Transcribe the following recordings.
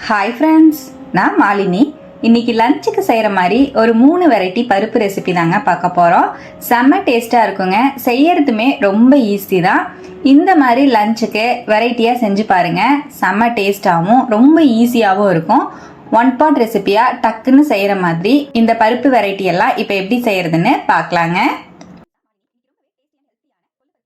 Hi friends, நான் மாலினி. இன்னைக்கு லஞ்சுக்கு செய்கிற மாதிரி ஒரு 3 வெரைட்டி பருப்பு ரெசிபி தாங்க பார்க்க போகிறோம். செம்ம டேஸ்ட்டாக இருக்குங்க. செய்யறதுமே ரொம்ப ஈஸி தான். இந்த மாதிரி லஞ்சுக்கு வெரைட்டியாக செஞ்சு பாருங்கள். செம்ம டேஸ்ட்டாகவும் ரொம்ப ஈஸியாகவும் இருக்கும். 1 pot ரெசிபியாக டக்குன்னு செய்கிற மாதிரி இந்த பருப்பு வெரைட்டி எல்லாம் இப்போ எப்படி செய்யறதுன்னு பார்க்கலாங்க.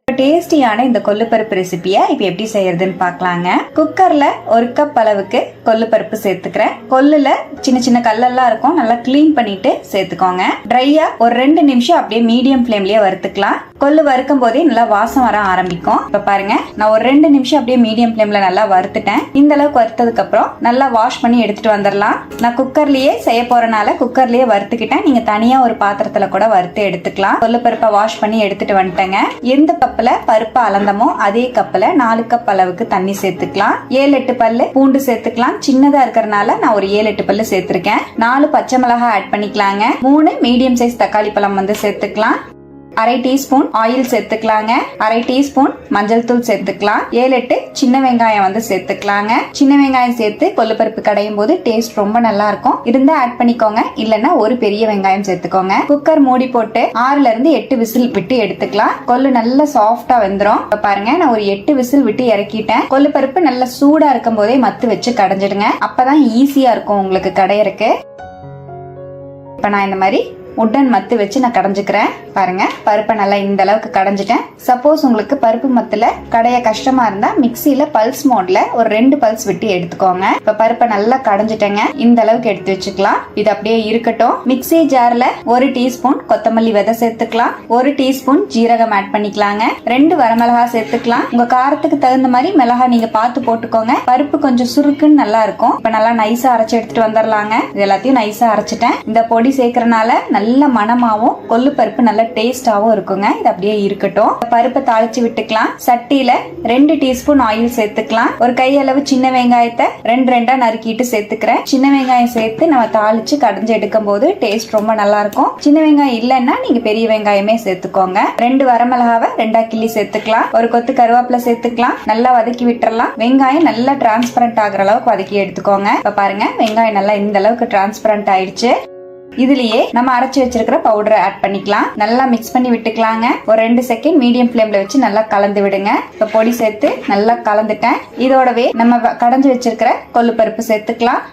டேஸ்டியான இந்த கொள்ளுப்பருப்பு ரெசிபியை இப்போ எப்படி செய்யறதுன்னு பார்க்கலாங்க. குக்கர்ல 1 கப் அளவுக்கு கொள்ளுப்பருப்பு சேர்த்துக்கிறேன். கொள்ளுல சின்ன சின்ன கல்லெல்லாம் இருக்கும், நல்லா கிளீன் பண்ணிட்டு சேர்த்துக்கோங்க. ட்ரையா ஒரு 2 நிமிஷம் அப்படியே மீடியம் ஃப்ளேம்லயே வறுத்துக்கலாம். கொள்ளு வறுக்கும் போதே நல்லா வாசம் வர ஆரம்பிக்கும். இப்ப பாருங்க, நான் ஒரு 2 நிமிஷம் அப்படியே மீடியம் ஃப்ளேம்ல நல்லா வறுத்துட்டேன். இந்த அளவுக்கு வறுத்ததுக்கு அப்புறம் நல்லா வாஷ் பண்ணி எடுத்துட்டு வந்துடலாம். நான் குக்கர்லயே செய்ய போறனால குக்கர்லயே வறுத்துக்கிட்டேன். நீங்க தனியா ஒரு பாத்திரத்துல கூட வறுத்து எடுத்துக்கலாம். கொள்ளுப்பருப்பை வாஷ் பண்ணி எடுத்துட்டு வந்துட்டேங்க. எந்த கப்ல பருப்பு அளந்தமோ அதே கப்ல 4 கப் அளவுக்கு தண்ணி சேர்த்துக்கலாம். 7-8 பல்லு பூண்டு சேர்த்துக்கலாம். சின்னதா இருக்கறனால நான் ஒரு 7-8 பல்லு சேர்த்திருக்கேன். 4 பச்சை மிளகாய் ஆட் பண்ணிக்கலாங்க. 3 மீடியம் சைஸ் தக்காளி பழம் சேர்த்துக்கலாம். 1/2 டீஸ்பூன் ஆயில் சேர்த்துக்கலாங்க. 1/2 டீஸ்பூன் மஞ்சள் தூள் சேர்த்துக்கலாம். 7-8 சின்ன வெங்காயம் சேர்த்துக்கலாங்க. சின்ன வெங்காயம் சேர்த்து கொள்ளுப்பருப்பு கடையும் போது டேஸ்ட் ரொம்ப நல்லா இருக்கும். இருந்தா ஆட் பண்ணிக்கோங்க, இல்லன்னா ஒரு பெரிய வெங்காயம் சேர்த்துக்கோங்க. குக்கர் மூடி போட்டு 6ல இருந்து 8 விசில் விட்டு எடுத்துக்கலாம். கொள்ளு நல்லா சாஃப்டா வெந்துரும். பாருங்க, நான் ஒரு 8 விசில் விட்டு இறக்கிட்டேன். கொள்ளுப்பருப்பு நல்லா சூடா இருக்கும் போதே மத்து வச்சு கடைஞ்சிடுங்க. அப்பதான் ஈஸியா இருக்கும் உங்களுக்கு கடையறக்கு. இப்ப நான் இந்த மாதிரி உட்டன் மத்து வச்சு நான் கடைஞ்சுக்கிறேன். பாருங்க, பருப்பை நல்லா இந்த அளவுக்கு கடைஞ்சிட்டேன். சப்போஸ் உங்களுக்கு பருப்பு மத்துல கடைய கஷ்டமா இருந்தா மிக்சியில பல்ஸ் மோட்ல ஒரு 2 பல்ஸ் விட்டு எடுத்துக்கோங்க. இப்ப பருப்பை நல்லா கடைஞ்சிட்டேங்க. இந்த அளவுக்கு எடுத்து வச்சுக்கலாம். இது அப்படியே இருக்கட்டும். மிக்சி ஜார்ல 1 டீஸ்பூன் கொத்தமல்லி விதை சேர்த்துக்கலாம். 1 டீஸ்பூன் ஜீரகம் ஆட் பண்ணிக்கலாங்க. 2 வரமிளகாய் சேர்த்துக்கலாம். உங்க காரத்துக்கு தகுந்த மாதிரி மிளகாய் நீங்க பார்த்து போட்டுக்கோங்க. பருப்பு கொஞ்சம் சுருக்குன்னு நல்லா இருக்கும். இப்ப நல்லா நைஸா அரைச்சு எடுத்துட்டு வந்துடலாங்க. இது எல்லாத்தையும் நைஸா அரைச்சிட்டேன். இந்த பொடி சேர்க்கறனால நல்ல மணமாவும் கொள்ளு பருப்பு நல்ல டேஸ்டாவும் இருக்குங்க. இது அப்படியே இருக்கட்டும். பருப்பை தாளிச்சு விட்டுக்கலாம். சட்டியில 2 டீஸ்பூன் ஆயில் சேர்த்துக்கலாம். ஒரு கையளவு சின்ன வெங்காயத்தை 2 நறுக்கிட்டு சேர்த்துக்கிறேன். சின்ன வெங்காயம் சேர்த்து நம்ம தாளிச்சு கடைஞ்சு எடுக்கும் போது டேஸ்ட் ரொம்ப நல்லா இருக்கும். சின்ன வெங்காயம் இல்லைன்னா நீங்க பெரிய வெங்காயமே சேர்த்துக்கோங்க. 2 வரமிளகாவை 2 கிள்ளி சேர்த்துக்கலாம். ஒரு கொத்து கருவேப்பிலை சேர்த்துக்கலாம். நல்லா வதக்கி விட்டுறலாம். வெங்காயம் நல்லா டிரான்ஸ்பரண்ட் ஆகுற அளவுக்கு வதக்கி எடுத்துக்கோங்க. இப்ப பாருங்க, வெங்காயம் நல்லா இந்த அளவுக்கு டிரான்ஸ்பரண்ட் ஆயிடுச்சு. இதுலயே நம்ம அரைச்சு வச்சிருக்கிற பவுடரை ஆட் பண்ணிக்கலாம். நல்லா மிக்ஸ் பண்ணி விட்டுக்கலாங்க. ஒரு 2 செகண்ட் மீடியம் ஃப்ளேம்ல வச்சு நல்லா கலந்து விடுங்க. இப்ப பொடி சேர்த்து நல்லா கலந்துட்டேன். இதோடவே நம்ம கடைஞ்சு வச்சிருக்கிற கொள்ளுப்பருப்பு சேர்த்துக்கலாம்.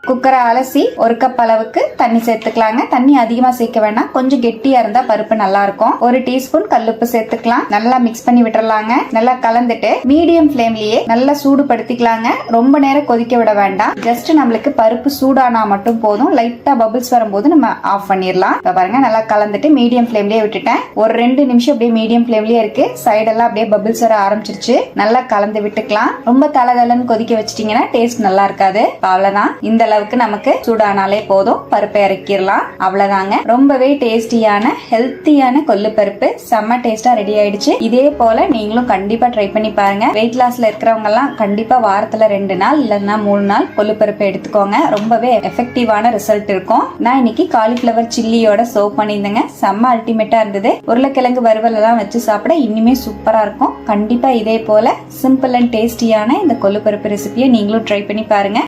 குக்கரை அலசி 1 கப் அளவுக்கு தண்ணி சேர்த்துக்கலாங்க. தண்ணி அதிகமா சேர்க்க வேண்டாம், கொஞ்சம் கெட்டியா இருந்தா பருப்பு நல்லா இருக்கும். 1 டீஸ்பூன் கல்லுப்பு சேர்த்துக்கலாம். நல்லா மிக்ஸ் பண்ணி விட்டுறலாங்க. நல்லா கலந்துட்டு மீடியம் ஃப்ளேம்லயே நல்லா சூடுபடுத்திக்கலாங்க. ரொம்ப நேரம் கொதிக்க விட வேண்டாம். ஜஸ்ட் நம்மளுக்கு பருப்பு சூடானா மட்டும் போதும். லைட்டா பபிள்ஸ் வரும்போது நம்ம ஆஃப் பண்ணிடலாம். பாருங்க, நல்லா கலந்துட்டு மீடியம் ஃப்ளேம்லயே விட்டுட்டேன். ஒரு 2 நிமிஷம் அப்படியே மீடியம் ஃப்ளேம்லயே இருக்கு. சைடெல்லாம் அப்படியே பபிள்ஸ் வர ஆரம்பிச்சிருச்சு. நல்லா கலந்து விட்டுக்கலாம். ரொம்ப தளதளன்னு கொதிக்க வச்சிட்டீங்கன்னா டேஸ்ட் நல்லா இருக்காது. அவ்வளவுதான். இந்த அளவுக்கு நமக்கு சூடானாலே போதும். பருப்பை இறக்கிடலாம். அவ்வளவுதாங்க. ரொம்பவே டேஸ்டியான ஹெல்த்தியான கொள்ளு பருப்பு செம்ம டேஸ்டா ரெடி ஆயிடுச்சு. இதே போல நீங்களும் கண்டிப்பா ட்ரை பண்ணி பாருங்க. வெயிட் லாஸ்ல இருக்கிறவங்க எல்லாம் கண்டிப்பா வாரத்துல 2 நாள் இல்லைன்னா 3 நாள் கொள்ளு பருப்பு எடுத்துக்கோங்க. ரொம்பவே எஃபெக்டிவான ரிசல்ட் இருக்கும். நான் இன்னைக்கு காலிஃபிளவர் சில்லியோட சர்வ் பண்ணியிருந்தேங்க. செம்ம அல்டிமேட்டா இருந்தது. உருளைக்கிழங்கு வறுவல் எல்லாம் வச்சு சாப்பிட இனிமே சூப்பரா இருக்கும். கண்டிப்பா இதே போல சிம்பிள் அண்ட் டேஸ்டியான இந்த கொள்ளு பருப்பு ரெசிபியை நீங்களும் ட்ரை பண்ணி பாருங்க.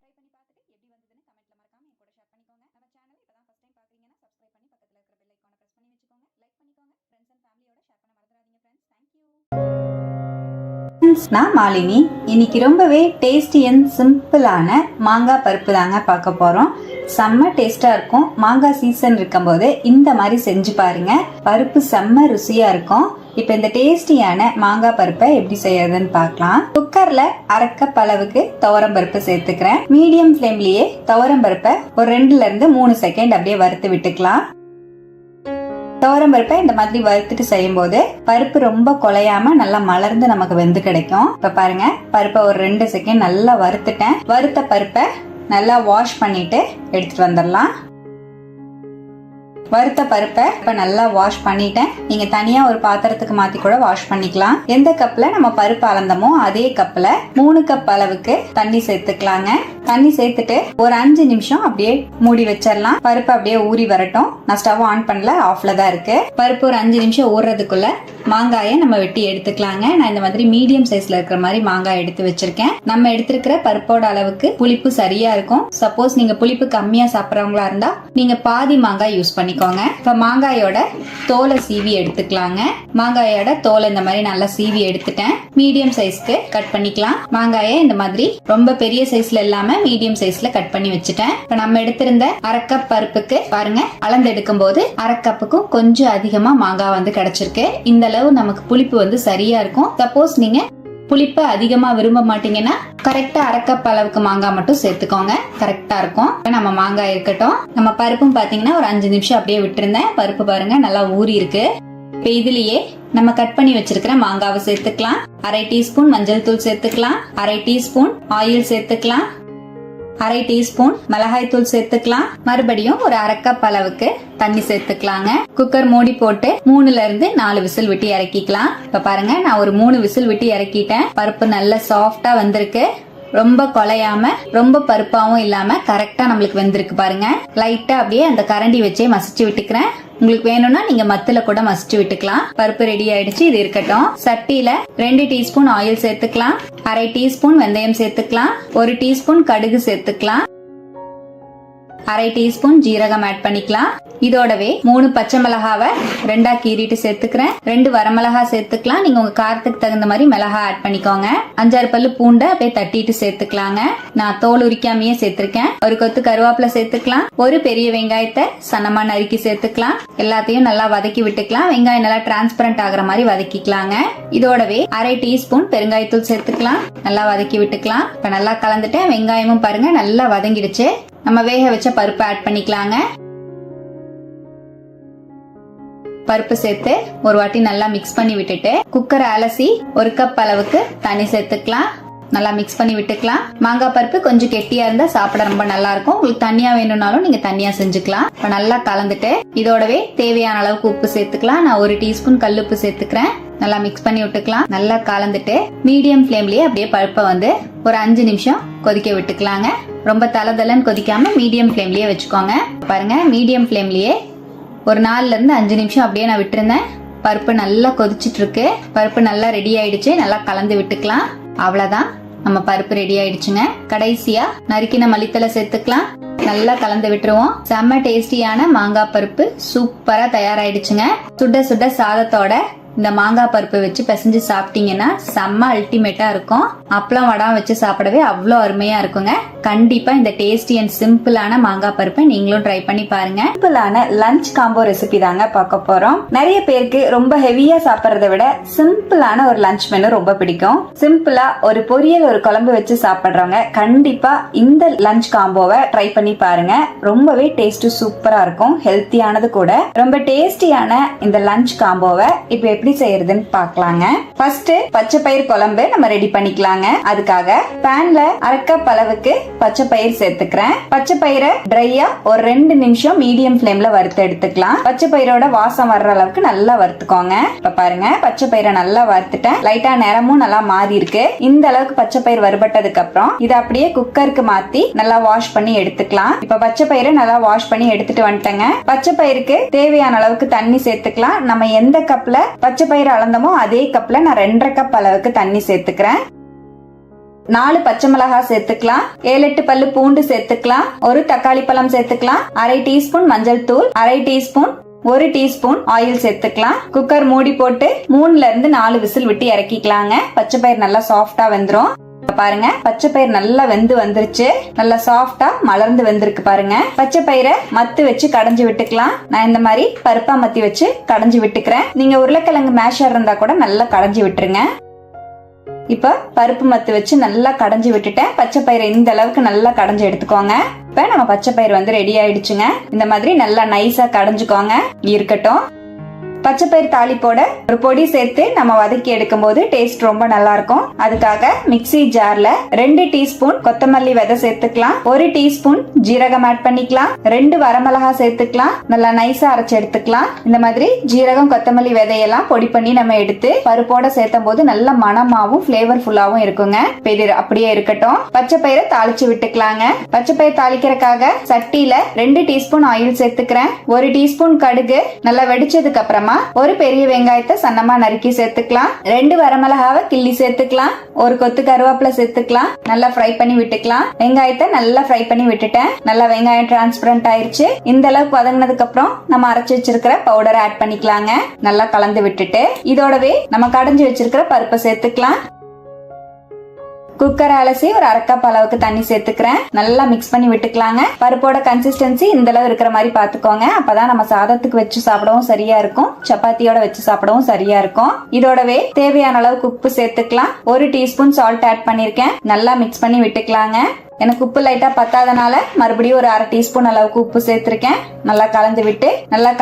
நான் மாலினி. இன்னைக்கு ரொம்பவே டேஸ்டி அண்ட் சிம்பிளான மாங்காய் பருப்பு தாங்க பார்க்க போறோம். செம்ம டேஸ்டா இருக்கும். மாங்காய் சீசன் இருக்கும் போது இந்த மாதிரி செஞ்சு பாருங்க. பருப்பு செம்ம ருசியா இருக்கும். இப்ப இந்த டேஸ்டியான மாங்காய் பருப்பை எப்படி செய்யறதுன்னு பார்க்கலாம். குக்கர்ல 1/2 கப் அளவுக்கு துவரம் பருப்பு சேர்த்துக்கிறேன். மீடியம் ஃப்ளேம்லயே துவரம் பருப்பை ஒரு 2ல இருந்து 3 செகண்ட் அப்படியே வறுத்து விட்டுக்கலாம். துவரம் பருப்பை இந்த மாதிரி வறுத்துட்டு செய்யும் போது பருப்பு ரொம்ப குலையாம நல்லா மலர்ந்து நமக்கு வெந்து கிடைக்கும். இப்ப பாருங்க, பருப்பை ஒரு 2 செகண்ட் நல்லா வறுத்துட்டேன். வறுத்த பருப்பை நல்லா வாஷ் பண்ணிட்டு எடுத்துட்டு வந்துடலாம். வறுத்த பருப்பை இப்ப நல்லா வாஷ் பண்ணிட்டேன். நீங்க தனியா ஒரு பாத்திரத்துக்கு மாத்தி கூட வாஷ் பண்ணிக்கலாம். எந்த கப்ல நம்ம பருப்பு அளந்தமோ அதே கப்ல 3 கப் அளவுக்கு தண்ணி சேர்த்துக்கலாங்க. தண்ணி சேர்த்துட்டு ஒரு 5 நிமிஷம் அப்படியே மூடி வச்சிடலாம். பருப்பு அப்படியே ஊறி வரட்டும். நான் ஸ்டவ் ஆன் பண்ணல, ஆஃப்ல தான் இருக்கு. பருப்பு ஒரு 5 நிமிஷம் ஊறுறதுக்குள்ள மாங்காயை நம்ம வெட்டி எடுத்துக்கலாங்க. நான் இந்த மாதிரி மீடியம் சைஸ்ல இருக்கிற மாதிரி மாங்காய் எடுத்து வச்சிருக்கேன். நம்ம எடுத்திருக்கிற பருப்போட அளவுக்கு புளிப்பு சரியா இருக்கும். சப்போஸ் நீங்க புளிப்பு கம்மியா சாப்பிட்றவங்களா இருந்தா நீங்க பாதி மாங்காய் யூஸ் பண்ணிக்கோங்க. இப்ப மாங்காயோட தோலை சீவி எடுத்துக்கலாங்க. மாங்காயோட தோலை இந்த மாதிரி நல்லா சீவி எடுத்துட்டேன். மீடியம் சைஸ்க்கு கட் பண்ணிக்கலாம். மாங்காயை இந்த மாதிரி ரொம்ப பெரிய சைஸ்ல இல்லாம மீடியம் சைஸ்ல கட் பண்ணி வச்சுட்டேன். இப்ப நம்ம எடுத்திருந்த 1/2 கப் பருப்புக்கு பாருங்க, அளந்து எடுக்கும் போது 1/2 கப்புக்கும் கொஞ்சம் அதிகமா மாங்காய் வந்து கிடைச்சிருக்கு. இந்த அளவு நமக்கு புளிப்பு வந்து சரியா இருக்கும். சப்போஸ் நீங்க புளிப்பை அதிகமா விரும்ப மாட்டீங்கன்னா கரெக்டா 1/2 கப் அளவுக்கு மாங்காய் மட்டும் சேர்த்துக்கோங்க, கரெக்டா இருக்கும். நம்ம மாங்காய் இருக்கட்டும். நம்ம பருப்பும் பாத்தீங்கன்னா ஒரு 5 நிமிஷம் அப்படியே விட்டுருந்தேன். பருப்பு பாருங்க நல்லா ஊறி இருக்கு. இப்ப இதுலயே நம்ம கட் பண்ணி வச்சிருக்கிற மாங்காவை சேர்த்துக்கலாம். 1/2 டீஸ்பூன் மஞ்சள் தூள் சேர்த்துக்கலாம். 1/2 டீஸ்பூன் ஆயில் சேர்த்துக்கலாம். 1/2 டீஸ்பூன் மிளகாய் தூள் சேர்த்துக்கலாம். மறுபடியும் ஒரு 1/2 கப் அளவுக்கு தண்ணி சேர்த்துக்கலாங்க. குக்கர் மூடி போட்டு 3ல இருந்து 4 விசில் விட்டு இறக்கிக்கலாம். இப்ப பாருங்க, நான் ஒரு 3 விசில் விட்டு இறக்கிட்டேன். பருப்பு நல்ல சாஃப்டா வந்திருக்கு. ரொம்ப குலையாம ரொம்ப பருப்பாவும் இல்லாம கரெக்டா நம்மளுக்கு வெந்திருக்கு பாருங்க. லைட்டா அப்படியே அந்த கரண்டி வச்சே மசிச்சு விட்டுக்கிறேன். உங்களுக்கு வேணும்னா நீங்க மத்துல கூட மசிச்சு விட்டுக்கலாம். பருப்பு ரெடி ஆயிடுச்சு. இது இருக்கட்டும். சட்டியில 2 டீஸ்பூன் ஆயில் சேர்த்துக்கலாம். 1/2 டீஸ்பூன் வெந்தயம் சேர்த்துக்கலாம். 1 டீஸ்பூன் கடுகு சேர்த்துக்கலாம். 1/2 டீஸ்பூன் ஜீரகம் ஆட் பண்ணிக்கலாம். இதோடவே 3 பச்சை மிளகாவை 2ஆ கீறிட்டு சேர்த்துக்கிறேன். 2 வரமிளகா சேர்த்துக்கலாம். நீங்க உங்க காரத்துக்கு தகுந்த மாதிரி மிளகா ஆட் பண்ணிக்கோங்க. 5-6 பல்லு பூண்டை அப்படியே தட்டிட்டு சேர்த்துக்கலாங்க. நான் தோல் உரிக்காமையே சேர்த்திருக்கேன். ஒரு கொத்து கருவேப்பிலை சேர்த்துக்கலாம். ஒரு பெரிய வெங்காயத்தை சன்னமா நறுக்கி சேர்த்துக்கலாம். எல்லாத்தையும் நல்லா வதக்கி விட்டுக்கலாம். வெங்காயம் நல்லா டிரான்ஸ்பரண்ட் ஆகுற மாதிரி வதக்கிக்கலாங்க. இதோடவே 1/2 டீஸ்பூன் பெருங்காயத்தூள் சேர்த்துக்கலாம். நல்லா வதக்கி விட்டுக்கலாம். இப்ப நல்லா கலந்துட்டேன். வெங்காயமும் பாருங்க நல்லா வதங்கிடுச்சு. நம்ம வேக வச்ச பருப்பு ஆட் பண்ணிக்கலாங்க. பருப்பு சேர்த்து ஒரு வாட்டி நல்லா மிக்ஸ் பண்ணி விட்டுட்டு குக்கரை அலசி 1 கப் அளவுக்கு தண்ணி சேர்த்துக்கலாம். நல்லா மிக்ஸ் பண்ணி விட்டுக்கலாம். மாங்காய் பருப்பு கொஞ்சம் கெட்டியா இருந்தா சாப்பிட ரொம்ப நல்லா இருக்கும். உங்களுக்கு தண்ணியா வேணும்னாலும் நீங்க தண்ணியா செஞ்சுக்கலாம். இப்ப நல்லா கலந்துட்டு இதோடவே தேவையான அளவுக்கு உப்பு சேர்த்துக்கலாம். நான் 1 டீஸ்பூன் கல்லுப்பு சேர்த்துக்கிறேன். நல்லா மிக்ஸ் பண்ணி விட்டுக்கலாம். நல்லா கலந்துட்டு மீடியம் ஃபிளேம்லயே அப்படியே பருப்பை வந்து ஒரு 5 நிமிஷம் கொதிக்க விட்டுக்கலாங்க. ரொம்ப தலதலன்னு கொதிக்காம மீடியம் ஃபிளேம்லயே வச்சுக்கோங்க. பாருங்க, மீடியம் ஃபிளேம்லயே ஒரு 4ல இருந்து 5 நிமிஷம் அப்படியே நான் விட்டுருந்தேன். பருப்பு நல்லா கொதிச்சிட்டு இருக்கு. பருப்பு நல்லா ரெடி ஆயிடுச்சு. நல்லா கலந்து விட்டுக்கலாம். அவ்வளவுதான், நம்ம பருப்பு ரெடி ஆயிடுச்சுங்க. கடைசியா நறுக்கின மல்லித்தலை சேர்த்துக்கலாம். நல்லா கலந்து விட்டுருவோம். செம்ம டேஸ்டியான மாங்காய் பருப்பு சூப்பரா தயாராயிடுச்சுங்க. சுட சுட சாதத்தோட இந்த மாங்காய் பருப்பு வச்சு பிசைஞ்சு சாப்பிட்டீங்கன்னா செம்ம அல்டிமேட்டா இருக்கும். அப்பளம் வடம் வச்சு சாப்பிடவே அவ்வளோ அருமையா இருக்குங்க. கண்டிப்பா இந்த டேஸ்டி அண்ட் சிம்பிளான மாங்காய் பருப்பை நீங்களும் ட்ரை பண்ணி பாருங்க. சிம்பிளான லஞ்ச் காம்போ ரெசிபி தாங்க பார்க்க போறோம். நிறைய பேருக்கு ரொம்ப ஹெவியா சாப்பிடறதை விட சிம்பிளான ஒரு லஞ்ச் மெனு ரொம்ப பிடிக்கும். சிம்பிளா ஒரு பொரியல் ஒரு குழம்பு வச்சு சாப்பிடுறவங்க கண்டிப்பா இந்த லஞ்ச் காம்போவை ட்ரை பண்ணி பாருங்க. ரொம்பவே டேஸ்ட் சூப்பரா இருக்கும். ஹெல்த்தியானது கூட. ரொம்ப டேஸ்டியான இந்த லஞ்ச் காம்போவை இப்ப எப்படி செய்யறதுன்னு பாக்கலாங்க. ஃபர்ஸ்ட் பச்சை பயிர் குழம்பு நம்ம ரெடி பண்ணிக்கலாங்க. அதுக்காக பேன்ல 1/2 கப் அளவுக்கு பச்சை பயிர் சேர்த்துக்கிறேன். பச்சை பயிரை ட்ரையா ஒரு 2 நிமிஷம் மீடியம் ஃபிளேம்ல வறுத்து எடுத்துக்கலாம். பச்சை பயிரோட வாசம் வர்ற அளவுக்கு நல்லா வறுத்துக்கோங்க. இப்ப பாருங்க, பச்சை பயிரை நல்லா வறுத்துட்டேன். லைட்டா நிறமும் நல்லா மாறி இருக்கு. இந்த அளவுக்கு பச்சை பயிர் வறுபட்டதுக்கு அப்புறம் இதை அப்படியே குக்கருக்கு மாத்தி நல்லா வாஷ் பண்ணி எடுத்துக்கலாம். இப்ப பச்சை பயிரை நல்லா வாஷ் பண்ணி எடுத்துட்டு வந்துட்டேங்க. பச்சை பயிருக்கு தேவையான அளவுக்கு தண்ணி சேர்த்துக்கலாம். நம்ம எந்த கப்ல பச்சை பயிர் அளந்தமோ அதே கப்ல நான் 2.5 கப் அளவுக்கு தண்ணி சேர்த்துக்கிறேன். 4 பச்சை மிளகாய் சேர்த்துக்கலாம். 7-8 பல்லு பூண்டு சேர்த்துக்கலாம். ஒரு தக்காளி பழம் சேர்த்துக்கலாம். 1/2 டீஸ்பூன் மஞ்சள் தூள், 1/2 டீஸ்பூன் 1 டீஸ்பூன் ஆயில் சேர்த்துக்கலாம். குக்கர் மூடி போட்டு 3ல இருந்து 4 விசில் விட்டு இறக்கிக்கலாங்க. பச்சை பயிர் நல்லா சாஃப்டா வெந்துரும். பாருங்க, பச்சை பயிர் நல்லா வெந்து வந்துருச்சு. நல்லா சாஃப்டா மலர்ந்து வெந்திருக்கு பாருங்க. பச்சை பயிரை மத்து வச்சு கடைஞ்சு விட்டுக்கலாம். நான் இந்த மாதிரி பருப்பா மத்தி வச்சு கடைஞ்சு விட்டுக்கிறேன். நீங்க உருளைக்கிழங்கு மேஷர் இருந்தா கூட நல்லா கடைஞ்சு விட்டுருங்க. இப்ப பருப்பு மத்து வச்சு நல்லா கடைஞ்சு விட்டுட்டேன். பச்சை பயிரை இந்த அளவுக்கு நல்லா கடைஞ்சு எடுத்துக்கோங்க. இப்ப நம்ம பச்சை பயிர் வந்து ரெடி ஆயிடுச்சுங்க. இந்த மாதிரி நல்லா நைஸா கடைஞ்சுக்கோங்க. இருக்கட்டும். பச்சை பயிறு தாளிப்போட ஒரு பொடி சேர்த்து நம்ம வதக்கி எடுக்கும் போது டேஸ்ட் ரொம்ப நல்லா இருக்கும். அதுக்காக மிக்ஸி ஜார்ல 2 டீஸ்பூன் கொத்தமல்லி விதை சேர்த்துக்கலாம், 1 டீஸ்பூன் ஜீரகம் ஆட் பண்ணிக்கலாம், 2 வரமிளகாய் சேர்த்துக்கலாம், நல்லா நைஸா அரைச்சு எடுத்துக்கலாம். இந்த மாதிரி ஜீரகம் கொத்தமல்லி விதையெல்லாம் பொடி பண்ணி நம்ம எடுத்து பருப்போட சேர்த்தும் போது நல்ல மணமாவும் பிளேவர்ஃபுல்லாவும் இருக்குங்க. இது அப்படியே இருக்கட்டும். பச்சை பயிரை தாளிச்சு விட்டுக்கலாங்க. பச்சை பயிர் தாளிக்கிறதுக்காக சட்டியில 2 டீஸ்பூன் ஆயில் சேர்த்துக்கிறேன். 1 டீஸ்பூன் கடுகு நல்லா வெடிச்சதுக்கு அப்புறமா ஒரு பெரிய வெங்காயத்தை சன்னமா நறுக்கி சேர்த்துக்கலாம், 2 வரமிளகாவை கிள்ளி சேர்த்துக்கலாம், 1 கொத்து கருவேப்பிலை சேர்த்துக்கலாம். நல்லா ஃப்ரை பண்ணி விட்டுக்கலாம். வெங்காயத்தை நல்லா ஃப்ரை பண்ணி விட்டுட்டேன். நல்லா வெங்காயம் டிரான்ஸ்பரண்ட் ஆயிருச்சு. இந்த அளவுக்கு வதங்கினதுக்கு அப்புறம் நம்ம அரைச்சு வச்சிருக்கிற பவுடரை ஆட் பண்ணிக்கலாங்க. நல்லா கலந்து விட்டுட்டு இதோடவே நம்ம கடைஞ்சி வச்சிருக்கிற பருப்பை சேர்த்துக்கலாம். குக்கர் அலசி ஒரு 1/2 கப் அளவுக்கு தண்ணி சேர்த்துக்கிறேன். நல்லா மிக்ஸ் பண்ணி விட்டுக்கலாங்க. பருப்போட கன்சிஸ்டன்சி இந்த அளவு இருக்கிற மாதிரி பாத்துக்கோங்க. அப்பதான் நம்ம சாதத்துக்கு வச்சு சாப்பிடவும் சரியா இருக்கும், சப்பாத்தியோட வச்சு சாப்பிடவும் சரியா இருக்கும். இதோடவே தேவையான அளவுக்கு உப்பு சேர்த்துக்கலாம். 1 டீஸ்பூன் சால்ட் ஆட் பண்ணிருக்கேன். நல்லா மிக்ஸ் பண்ணி விட்டுக்கலாங்க. எனக்கு உப்பு லைட்டா பத்தாதனால மறுபடியும் ஒரு 1/2 டீஸ்பூன் அளவுக்கு உப்பு சேர்த்திருக்கேன். நல்லா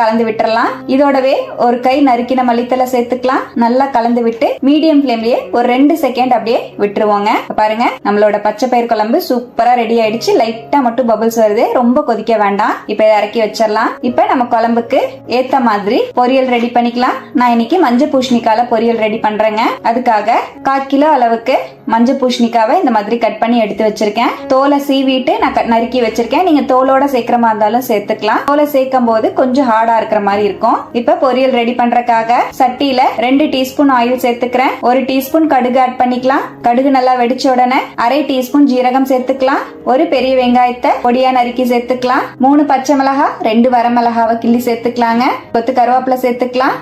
கலந்து விட்டுறலாம். இதோடவே ஒரு கை நறுக்கின மல்லித்தலை சேர்த்துக்கலாம். நல்லா கலந்து விட்டு மீடியம் ஃப்ளேம்லயே ஒரு 2 செகண்ட் அப்படியே விட்டுருவோங்க. பாருங்க, நம்மளோட பச்சை பயிர் குழம்பு சூப்பரா ரெடி ஆயிடுச்சு. லைட்டா மட்டும் பபிள்ஸ் வருது, ரொம்ப கொதிக்க வேண்டாம். இப்ப இதை இறக்கி வச்சிடலாம். இப்ப நம்ம குழம்புக்கு ஏத்த மாதிரி பொரியல் ரெடி பண்ணிக்கலாம். நான் இன்னைக்கு மஞ்சள் பூசணிக்கால பொரியல் ரெடி பண்றேங்க. அதுக்காக 1/4 கிலோ அளவுக்கு மஞ்சள் பூசணிக்காவை இந்த மாதிரி கட் பண்ணி எடுத்து வச்சிருக்கேன். தோலை சீவிட்டு நான் நறுக்கி வச்சிருக்கேன். நீங்க தோலோட சேர்க்கிற மாதிரி இருந்தாலும் சேர்த்துக்கலாம். தோலை சேர்க்கும் போது கொஞ்சம் ஹார்டா இருக்கிற மாதிரி இருக்கும். இப்ப பொரியல் ரெடி பண்றதுக்காக சட்டியில 2 டீஸ்பூன் ஆயில் சேர்த்துக்கிறேன். 1 டீஸ்பூன் கடுகு ஆட் பண்ணிக்கலாம். கடுகு நல்லா வெடிச்ச உடனே 1/2 டீஸ்பூன் ஜீரகம் சேர்த்துக்கலாம். ஒரு பெரிய வெங்காயத்தை பொடியா நறுக்கி சேர்த்துக்கலாம். 3 பச்சை மிளகாய், 2 வரமிளகாவை கிள்ளி சேர்த்துக்கலாங்க. கொத்து கருவேப்பிலை சேர்த்துக்கலாம்.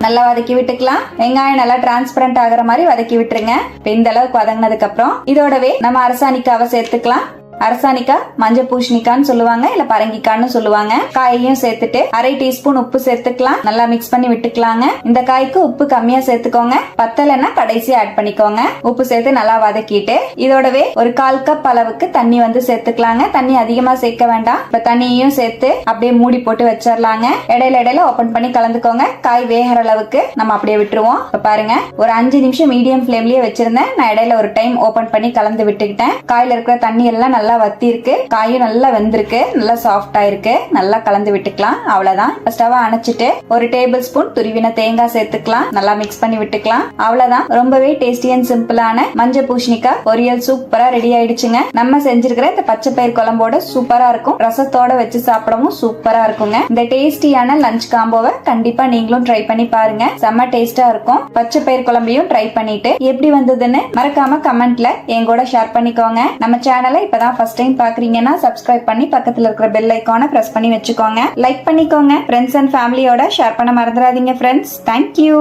நல்லா வதக்கி விட்டுக்கலாம். வெங்காயம் நல்லா டிரான்ஸ்பரண்ட் ஆகிற மாதிரி வதக்கி விட்டுருங்க. இந்த அளவுக்கு வதங்கினதுக்கு அப்புறம் இதோடவே நம்ம அரசாணிக்காவை சேர்த்துக்கலாம். அரசாணிக்காய் மஞ்சள் பூசணிக்கான்னு சொல்லுவாங்க, இல்ல பரங்கிக்கான்னு சொல்லுவாங்க. காயையும் சேர்த்துட்டு 1/2 டீஸ்பூன் உப்பு சேர்த்துக்கலாம். நல்லா மிக்ஸ் பண்ணி விட்டுக்கலாங்க. இந்த காய்க்கு உப்பு கம்மியா சேர்த்துக்கோங்க, பத்தலைன்னா கடைசி ஆட் பண்ணிக்கோங்க. உப்பு சேர்த்து நல்லா வதக்கிட்டு இதோடவே ஒரு 1/4 கப் அளவுக்கு தண்ணி சேர்த்துக்கலாங்க. தண்ணி அதிகமா சேர்க்க வேண்டாம். இப்ப தண்ணியையும் சேர்த்து அப்படியே மூடி போட்டு வச்சிடலாங்க. இடையில ஓபன் பண்ணி கலந்துக்கோங்க. காய் வேகிற அளவுக்கு நம்ம அப்படியே விட்டுருவோம். இப்ப பாருங்க, ஒரு 5 நிமிஷம் மீடியம் ஃப்ளேம்லயே வச்சிருந்தேன். நான் இடையில ஒரு டைம் ஓபன் பண்ணி கலந்து விட்டுக்கிட்டேன். காயில இருக்கிற தண்ணி எல்லாம் நல்லா வத்தி இருக்கு. காயும் நல்லா வெந்திருக்கு, நல்லா சாஃப்டா இருக்கு. நல்லா கலந்து விட்டுக்கலாம். அவ்வளவுதான். ஸ்டவ் அணைச்சிட்டு ஒரு டேபிள் ஸ்பூன் துருவின தேங்காய் சேர்த்துக்கலாம். நல்லா மிக்ஸ் பண்ணி விட்டுக்கலாம். அவ்வளவுதான். ரொம்பவே டேஸ்டி அண்ட் சிம்பிளான மஞ்சள் பூசணிக்காய் பொரியல் சூப்பரா ரெடி ஆயிடுச்சுங்க. நம்ம செஞ்சிருக்கிற இந்த பச்சை பயிர் குழம்போட சூப்பரா இருக்கும். ரசத்தோட வச்சு சாப்பிடவும் சூப்பரா இருக்குங்க. இந்த டேஸ்டியான லஞ்ச் காம்போவை கண்டிப்பா நீங்களும் ட்ரை பண்ணி பாருங்க. செம்ம டேஸ்டா இருக்கும். பச்சை பயிர் குழம்பையும் ட்ரை பண்ணிட்டு எப்படி வந்ததுன்னு மறக்காம கமெண்ட்ல என் கூட ஷேர் பண்ணிக்கோங்க. நம்ம சேனலை இப்பதான் ஃபர்ஸ்ட் டைம் பாக்குறீங்கன்னா சப்ஸ்கிரைப் பண்ணி பக்கத்துல இருக்கிற பெல் ஐகானை பிரஸ் பண்ணி வச்சுக்கோங்க. லைக் பண்ணிக்கோங்க. ஃப்ரெண்ட்ஸ் அண்ட் ஃபேமிலியோட ஷேர் பண்ண மறந்துடாதீங்க ஃப்ரெண்ட்ஸ். தேங்க்யூ.